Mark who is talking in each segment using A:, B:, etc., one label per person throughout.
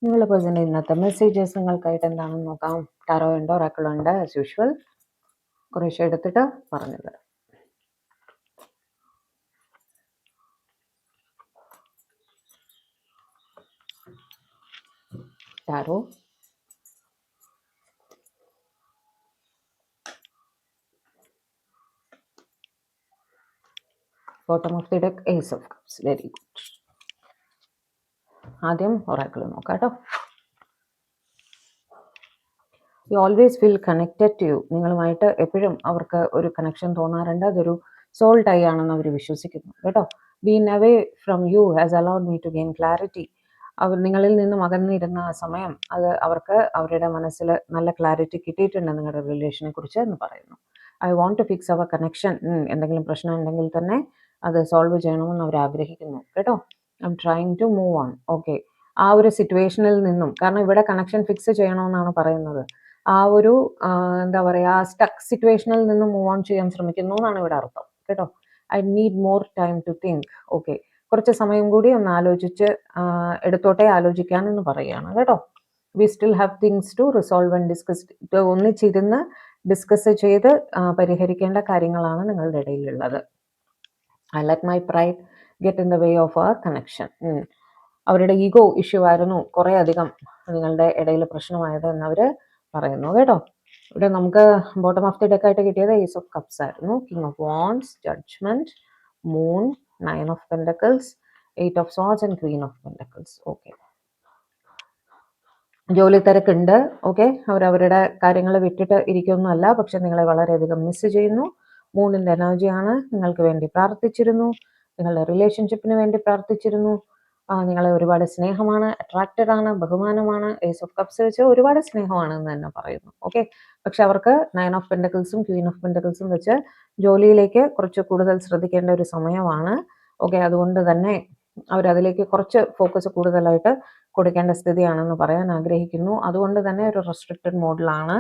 A: നിങ്ങളുടെ പേഴ്സൻ്റെ ഇന്നത്തെ മെസ്സേജസ് നിങ്ങൾക്കായിട്ട് എന്താണെന്ന് നോക്കാം. ടാറോ ഉണ്ട്, ഒറാക്കിൾ ഉണ്ട്, ആസ് യൂഷ്വൽ. കുറേശ്ശെ എടുത്തിട്ട് പറഞ്ഞു തരാം. Tarot, bottom of the deck, ace of cups. Very good. ആദ്യം ഒറാക്കിൾ നോക്കാം കേട്ടോ. You always feel connected to you. നിങ്ങളുമായിട്ട് എപ്പോഴും അവർക്ക് ഒരു കണക്ഷൻ തോന്നാറുണ്ട്. അതൊരു സോൾ ടൈ ആണെന്ന് അവർ വിശ്വസിക്കുന്നു കേട്ടോ. Been away from you has allowed me to gain clarity. അവർ നിങ്ങളിൽ നിന്നും അകന്നിരുന്ന ആ സമയം അത് അവർക്ക് അവരുടെ മനസ്സിൽ നല്ല ക്ലാരിറ്റി കിട്ടിയിട്ടുണ്ട് നിങ്ങളുടെ റിലേഷനെ കുറിച്ച് എന്ന് പറയുന്നു. I want to fix our connection. എന്തെങ്കിലും പ്രശ്നം ഉണ്ടെങ്കിൽ തന്നെ അത് സോൾവ് ചെയ്യണമെന്ന് അവർ ആഗ്രഹിക്കുന്നു കേട്ടോ. I am trying to move on. Okay, ആ ഒരു സിറ്റുവേഷനിൽ നിന്നും, കാരണം ഇവിടെ കണക്ഷൻ ഫിക്സ് ചെയ്യണമെന്നാണ് പറയുന്നത്, ആ ഒരു എന്താ പറയുക, ആ സ്റ്റക്ക് സിറ്റുവേഷനിൽ നിന്ന് മൂവ് ഓൺ ചെയ്യാൻ ശ്രമിക്കുന്നു എന്നാണ് ഇവിടെ അർത്ഥം കേട്ടോ. I need more time to think. Okay, കുറച്ച് സമയം കൂടി ഒന്ന് ആലോചിച്ച് എടുത്തോട്ടെ, ആലോചിക്കാനെന്ന് പറയുകയാണ് കേട്ടോ. We still have things to resolve and discuss. ഒന്നിച്ചിരുന്ന് ഡിസ്കസ് ചെയ്ത് പരിഹരിക്കേണ്ട കാര്യങ്ങളാണ് നിങ്ങളുടെ ഇടയിലുള്ളത്. I let my pride get in the way of our connection. അവരുടെ ഈഗോ ഇഷ്യൂ ആയിരുന്നു കുറേ അധികം നിങ്ങളുടെ ഇടയിൽ പ്രശ്നമായത് എന്നവർ പറയുന്നു കേട്ടോ. ഇവിടെ നമുക്ക് ബോട്ടം ഓഫ് ദി ഡെക്ക് ആയിട്ട് കിട്ടിയത് ഏസ് ഓഫ് കപ്സ് ആയിരുന്നു, king of wands, judgement, moon, 9 of pentacles, 8 of swords and queen of pentacles. Okay, ജോലി തിരക്കുണ്ട്. ഓക്കെ, അവരവരുടെ കാര്യങ്ങൾ വിട്ടിട്ട് ഇരിക്കുകയൊന്നുമല്ല, പക്ഷെ നിങ്ങളെ വളരെയധികം മിസ് ചെയ്യുന്നു. മൂണിൻ്റെ എനർജിയാണ്. നിങ്ങൾക്ക് വേണ്ടി പ്രാർത്ഥിച്ചിരുന്നു, നിങ്ങളുടെ റിലേഷൻഷിപ്പിന് വേണ്ടി പ്രാർത്ഥിച്ചിരുന്നു. നിങ്ങളെ ഒരുപാട് സ്നേഹമാണ്, അട്രാക്റ്റഡ് ആണ്, ബഹുമാനമാണ്. ഏസ് ഓഫ് കപ്സ് വെച്ച് ഒരുപാട് സ്നേഹമാണ് എന്ന് തന്നെ പറയുന്നു. ഓക്കെ, പക്ഷെ അവർക്ക് 9 ഓഫ് പെൻഡക്കിൾസും ക്വീൻ ഓഫ് പെൻഡക്കിൾസും വെച്ച് ജോലിയിലേക്ക് കുറച്ച് കൂടുതൽ ശ്രദ്ധിക്കേണ്ട ഒരു സമയമാണ്. ഓക്കെ, അതുകൊണ്ട് തന്നെ അവരതിലേക്ക് കുറച്ച് ഫോക്കസ് കൂടുതലായിട്ട് കൊടുക്കേണ്ട സ്ഥിതിയാണെന്ന് പറയാൻ ആഗ്രഹിക്കുന്നു. അതുകൊണ്ട് തന്നെ ഒരു റെസ്ട്രിക്റ്റഡ് മോഡിലാണ്.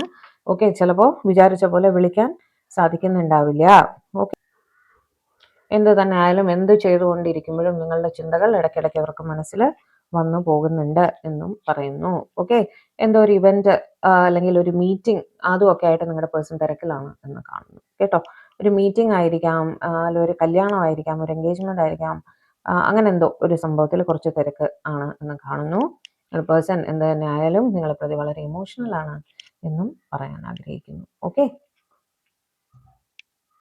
A: ഓക്കെ, ചിലപ്പോൾ വിചാരിച്ച പോലെ വിളിക്കാൻ സാധിക്കുന്നുണ്ടാവില്ല. ഓക്കെ, എന്ത് തന്നെ ആയാലും എന്ത് ചെയ്തുകൊണ്ടിരിക്കുമ്പോഴും നിങ്ങളുടെ ചിന്തകൾ ഇടയ്ക്കിടയ്ക്ക് അവർക്ക് മനസ്സിൽ വന്നു പോകുന്നുണ്ട് എന്നും പറയുന്നു. ഓക്കെ, എന്തോ ഒരു ഇവന്റ് അല്ലെങ്കിൽ ഒരു മീറ്റിംഗ് അതുമൊക്കെ ആയിട്ട് നിങ്ങളുടെ പേഴ്സൺ തിരക്കിലാണ് എന്ന് കാണുന്നു കേട്ടോ. ഒരു മീറ്റിംഗ് ആയിരിക്കാം, അല്ലെങ്കിൽ ഒരു കല്യാണം ആയിരിക്കാം, ഒരു എൻഗേജ്മെന്റ് ആയിരിക്കാം, അങ്ങനെ എന്തോ ഒരു സംഭവത്തിൽ കുറച്ച് തിരക്ക് ആണ് എന്ന് കാണുന്നു. ഒരു പേഴ്സൺ എന്ത് തന്നെ ആയാലും നിങ്ങളെ പ്രതി വളരെ ഇമോഷണൽ ആണ് എന്നും പറയാൻ ആഗ്രഹിക്കുന്നു. ഓക്കെ,